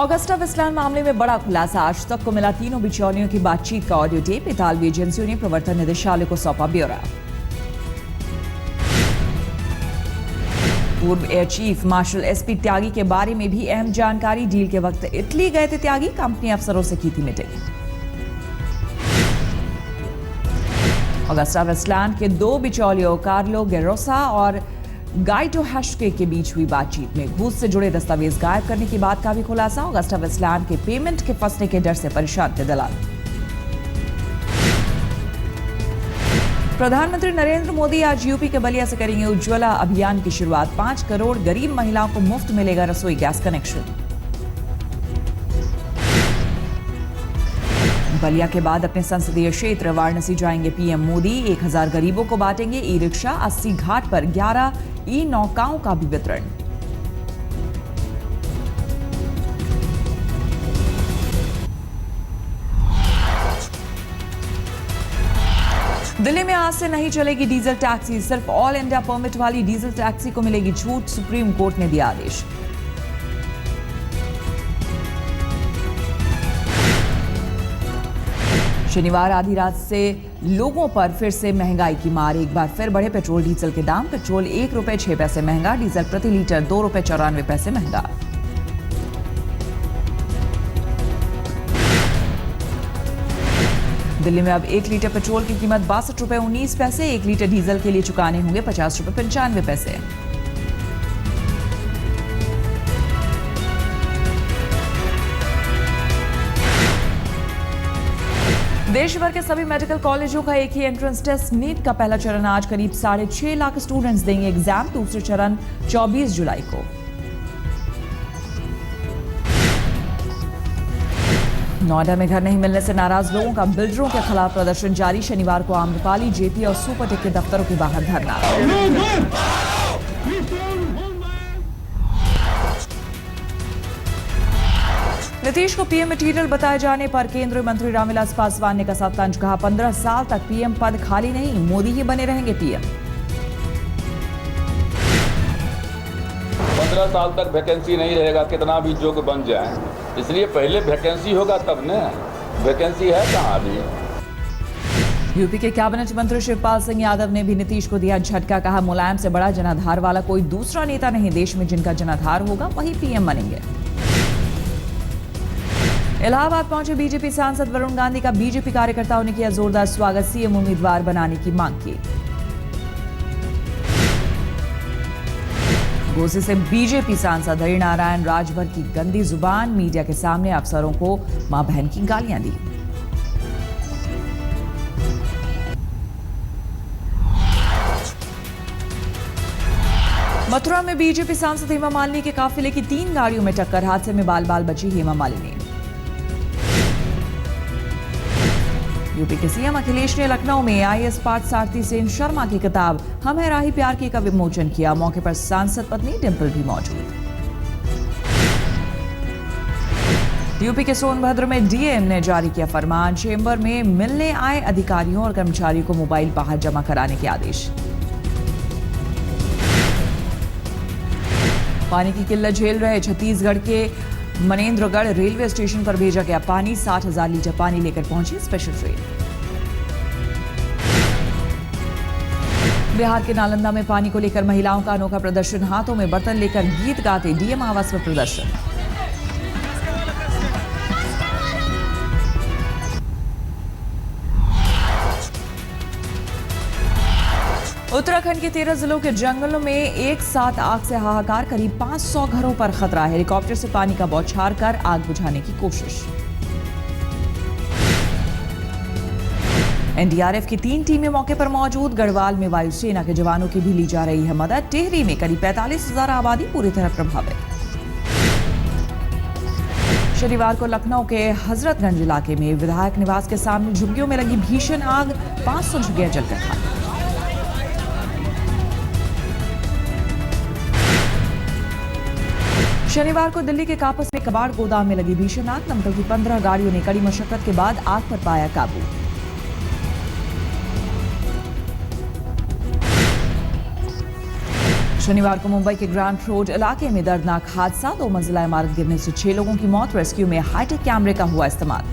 Augusta Westland मामले में बड़ा खुलासा। आज तक को मिला तीनों बिचौलियों की बातचीत का ऑडियो टेप। इतालवी एजेंसियों ने प्रवर्तन निदेशालय को सौंपा ब्यौरा। पूर्व एयर चीफ मार्शल एसपी त्यागी के बारे में भी अहम जानकारी। डील के वक्त इटली गए थे त्यागी, कंपनी अफसरों से की थी मीटिंग। ऑगस्टा वेस्टलैंड के दो बिचौलियों कार्लो गेरोसा और गाइटो हैशके के बीच हुई बातचीत में घूस से जुड़े दस्तावेज गायब करने की बात का भी खुलासा। ऑगस्टा वेस्टलैंड के पेमेंट के फंसने के डर से परेशान थे दलाल। प्रधानमंत्री नरेंद्र मोदी आज यूपी के बलिया से करेंगे उज्ज्वला अभियान की शुरुआत। 5 करोड़ गरीब महिलाओं को मुफ्त मिलेगा रसोई गैस कनेक्शन। बलिया के बाद अपने संसदीय क्षेत्र वाराणसी जाएंगे पीएम मोदी। 1000 गरीबों को बांटेंगे ई रिक्शा। 80 घाट पर 11 ई नौकाओं का भी वितरण। दिल्ली में आज से नहीं चलेगी डीजल टैक्सी। सिर्फ ऑल इंडिया परमिट वाली डीजल टैक्सी को मिलेगी छूट। सुप्रीम कोर्ट ने दिया आदेश। शनिवार आधी रात से लोगों पर फिर से महंगाई की मार। एक बार फिर बढ़े पेट्रोल डीजल के दाम। पेट्रोल 1 रुपए 6 पैसे महंगा। डीजल प्रति लीटर 2 रुपए 94 पैसे महंगा। दिल्ली में अब 1 लीटर पेट्रोल की कीमत 62 रुपए 19 पैसे। 1 लीटर डीजल के लिए चुकाने होंगे 50 रुपए 95 पैसे। देश भर के सभी मेडिकल कॉलेजों का एक ही एंट्रेंस टेस्ट नीट का पहला चरण आज। करीब 6.5 लाख स्टूडेंट्स देंगे एग्जाम। दूसरे चरण 24 जुलाई को। नोएडा में घर नहीं मिलने से नाराज लोगों का बिल्डरों के खिलाफ प्रदर्शन जारी। शनिवार को आम्रपाली, जेपी और सुपरटेक के दफ्तरों के बाहर धरना। नीतीश को पीएम मटीरियल बताए जाने पर केंद्रीय मंत्री रामविलास पासवान ने कसा तंज। कहा 15 साल तक पीएम पद खाली नहीं, मोदी ही बने रहेंगे पीएम। 15 साल तक वैकेंसी नहीं रहेगा, कितना भी जोग बन जाए। इसलिए पहले वैकेंसी होगा तब न। वैकेंसी है कहाँ अभी। यूपी के कैबिनेट मंत्री शिवपाल सिंह यादव ने भी नीतीश को दिया झटका। कहा मुलायम से बड़ा जनाधार वाला कोई दूसरा नेता नहीं। देश में जिनका जनाधार होगा वही पीएम बनेंगे। इलाहाबाद पहुंचे बीजेपी सांसद वरुण गांधी का बीजेपी कार्यकर्ताओं ने किया जोरदार स्वागत। सीएम उम्मीदवार बनाने की मांग की। घोसी से बीजेपी सांसद हरिनारायण राजभर की गंदी जुबान। मीडिया के सामने अफसरों को मां बहन की गालियां दी। मथुरा में बीजेपी सांसद हेमा मालिनी के काफिले की 3 गाड़ियों में टक्कर। हादसे में बाल बाल बची हेमा मालिनी। यूपी के सीएम अखिलेश ने लखनऊ में आईएएस पार्थसारथी सेन शर्मा की किताब हम है राही प्यार की का विमोचन किया। मौके पर सांसद पत्नी डिंपल भी मौजूद। यूपी के सोनभद्र में डीएम ने जारी किया फरमान। चेंबर में मिलने आए अधिकारियों और कर्मचारियों को मोबाइल बाहर जमा कराने के आदेश। पानी की किल्लत झेल रहे छत्तीसगढ़ के मनेन्द्रगढ़ रेलवे स्टेशन पर भेजा गया पानी। 60,000 लीटर पानी लेकर पहुंची स्पेशल ट्रेन। बिहार के नालंदा में पानी को लेकर महिलाओं का अनोखा प्रदर्शन। हाथों में बर्तन लेकर गीत गाते डीएम आवास में प्रदर्शन। उत्तराखंड के 13 जिलों के जंगलों में एक साथ आग से हाहाकार। करीब 500 घरों पर खतरा। हेलीकॉप्टर से पानी का बौछार कर आग बुझाने की कोशिश। एनडीआरएफ की 3 टीमें मौके पर मौजूद। गढ़वाल में वायुसेना के जवानों की भी ली जा रही है मदद। टिहरी में करीब 45,000 आबादी पूरी तरह प्रभावित। शनिवार को लखनऊ के हजरतगंज इलाके में विधायक निवास के सामने झुग्गियों में लगी भीषण आग। 500 झुग्गियां जलकर खाक। शनिवार को दिल्ली के कापस में कबाड़ गोदाम में लगी भीषण आग। दमकल की 15 गाड़ियों ने कड़ी मशक्कत के बाद आग पर पाया काबू। शनिवार को मुंबई के ग्रांड रोड इलाके में दर्दनाक हादसा, 2 मंजिला इमारत गिरने से 6 लोगों की मौत, रेस्क्यू में हाईटेक कैमरे का हुआ इस्तेमाल।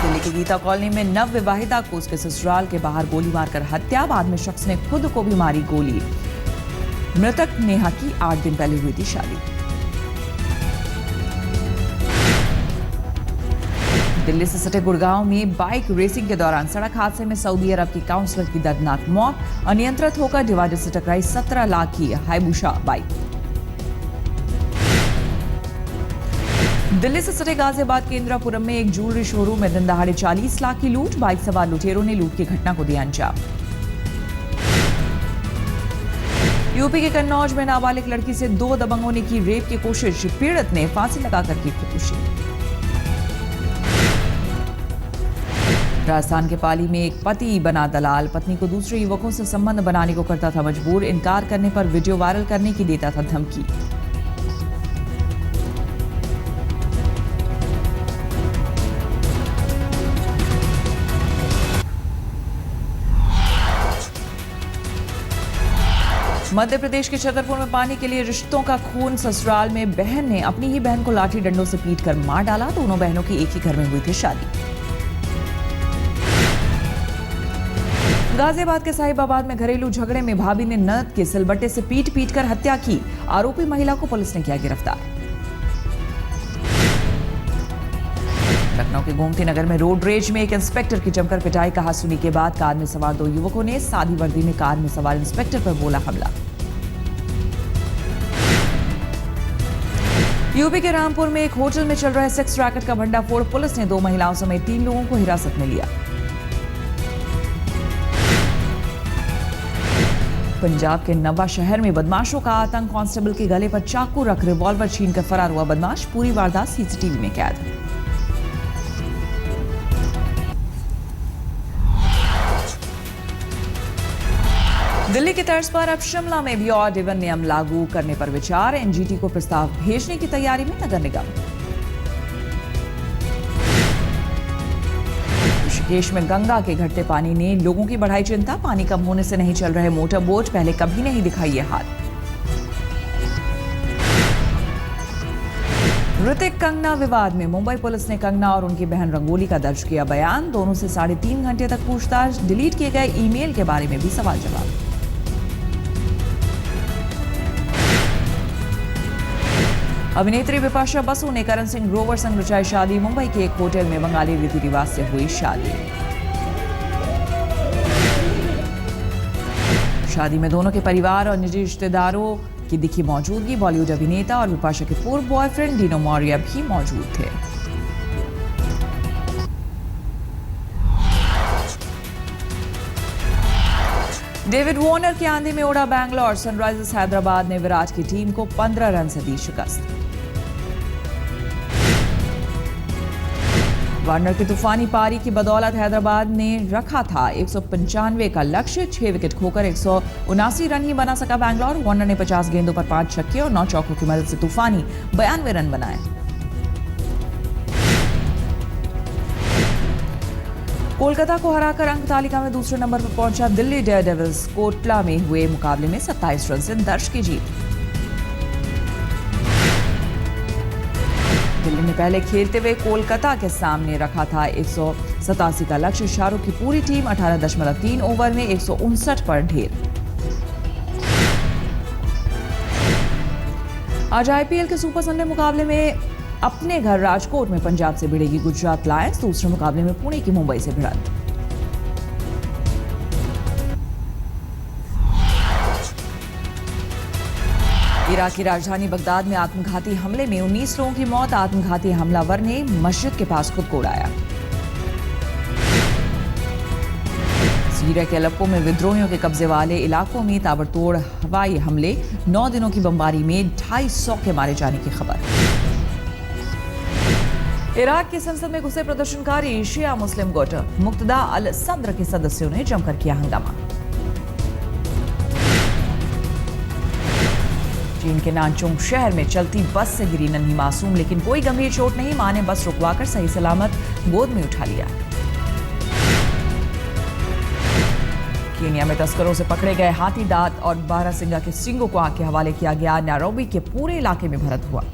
दिल्ली की गीता कॉलोनी में नव विवाहिता को उसके ससुराल के बाहर गोली मारकर हत्या, बाद में शख्स ने खुद को भी मारी गोली। मृतक नेहा की 8 दिन पहले हुई थी शादी। दिल्ली से सटे गुड़गांव में बाइक रेसिंग के दौरान सड़क हादसे में सऊदी अरब की काउंसलर की दर्दनाक मौत, अनियंत्रित होकर डिवाइडर से टकराई 17 लाख की हायबुसा बाइक। दिल्ली से सटे गाजियाबाद के इंदिरापुरम में एक ज्वेलरी शोरूम में दिन दहाड़े 40 लाख की लूट, बाइक सवार लुटेरों ने लूट की घटना को दिया अंजाम। यूपी के कन्नौज में नाबालिग लड़की से 2 दबंगों ने की रेप की कोशिश, पीड़ित ने फांसी लगाकर की खुदकुशी। राजस्थान के पाली में एक पति बना दलाल, पत्नी को दूसरे युवकों से संबंध बनाने को करता था मजबूर, इनकार करने पर वीडियो वायरल करने की देता था धमकी। मध्य प्रदेश के छतरपुर में पाने के लिए रिश्तों का खून, ससुराल में बहन ने अपनी ही बहन को लाठी डंडों से पीटकर मार डाला, दोनों बहनों की एक ही घर में हुई थी शादी। गाजियाबाद के साहिबाबाद में घरेलू झगड़े में भाभी ने ननद के सिलबट्टे से पीट कर हत्या की, आरोपी महिला को पुलिस ने किया गिरफ्तार। लखनऊ के गोमती नगर में रोड रेज में एक इंस्पेक्टर की जमकर पिटाई, कहासुनी के बाद कार में सवार 2 युवकों ने सादी वर्दी में कार में सवार इंस्पेक्टर पर बोला हमला। यूपी के रामपुर में एक होटल में चल रहे सेक्स रैकेट का भंडाफोड़, पुलिस ने 2 महिलाओं समेत 3 लोगों को हिरासत में लिया। पंजाब के नवा शहर में बदमाशों का आतंक, कांस्टेबल के गले पर चाकू रख रिवॉल्वर छीनकर फरार हुआ बदमाश, पूरी वारदात सीसीटीवी में कैद। दिल्ली की तर्ज पर अब शिमला में भी ऑड इवन नियम लागू करने पर विचार, एनजीटी को प्रस्ताव भेजने की तैयारी में नगर निगम। ऋषिकेश में गंगा के घटते पानी ने लोगों की बढ़ाई चिंता, पानी कम होने से नहीं चल रहे मोटर बोट, पहले कभी नहीं दिखाई ये हाल। ऋतिक कंगना विवाद में मुंबई पुलिस ने कंगना और उनकी बहन रंगोली का दर्ज किया बयान, दोनों से 3.5 घंटे तक पूछताछ, डिलीट किए गए ईमेल के बारे में भी सवाल जवाब। अभिनेत्री बिपाशा बसु ने करण सिंह ग्रोवर संग रचाई शादी, मुंबई के एक होटल में बंगाली रीति रिवाज से हुई शादी। शादी में दोनों के परिवार और निजी रिश्तेदारों की दिखी मौजूदगी, बॉलीवुड अभिनेता और बिपाशा के पूर्व बॉयफ्रेंड डिनो मौर्य भी मौजूद थे। डेविड वार्नर के आंधी में उड़ा बैंगलोर, सनराइजर्स हैदराबाद ने विराट की टीम को 15 रन से दी शिकस्त। वार्नर की तूफानी पारी की बदौलत हैदराबाद ने रखा था 195 का लक्ष्य, 6 विकेट खोकर 179 रन ही बना सका बैंगलोर। वार्नर ने 50 गेंदों पर 5 छक्के और 9 चौकों की मदद से तूफानी 92 रन बनाए। कोलकाता को हराकर अंक तालिका में दूसरे नंबर पर पहुंचा दिल्ली डेयरडेविल्स, कोटला में हुए मुकाबले में 27 रन से दर्ज की जीत। दिल्ली ने पहले खेलते हुए कोलकाता के सामने रखा था 187 का लक्ष्य, शाहरुख की पूरी टीम 18.3 ओवर में 159 पर ढेर। आज आईपीएल के सुपर संडे मुकाबले में अपने घर राजकोट में पंजाब से भिड़ेगी गुजरात लायंस, दूसरे मुकाबले में पुणे की मुंबई से भिड़ंत। इराक की राजधानी बगदाद में आत्मघाती हमले में 19 लोगों की मौत, आत्मघाती हमलावर ने मस्जिद के पास खुद को उड़ाया। सीरिया के अलेप्पो में विद्रोहियों के कब्जे वाले इलाकों में ताबड़तोड़ हवाई हमले, 9 दिनों की बमबारी में 250 के मारे जाने की खबर। इराक की संसद में घुसे प्रदर्शनकारी शिया मुस्लिम गुट मुक्तदा अल सद्र के सदस्यों ने जमकर किया हंगामा। चीन के नानचुंग शहर में चलती बस से गिरी नन्ही मासूम, लेकिन कोई गंभीर चोट नहीं। मां ने बस रुकवाकर सही सलामत गोद में उठा लिया। केनिया में तस्करों से पकड़े गए हाथी दांत और बारहसिंगा के सींगों को आग के हवाले किया गया। नैरोबी के पूरे इलाके में भरत हुआ।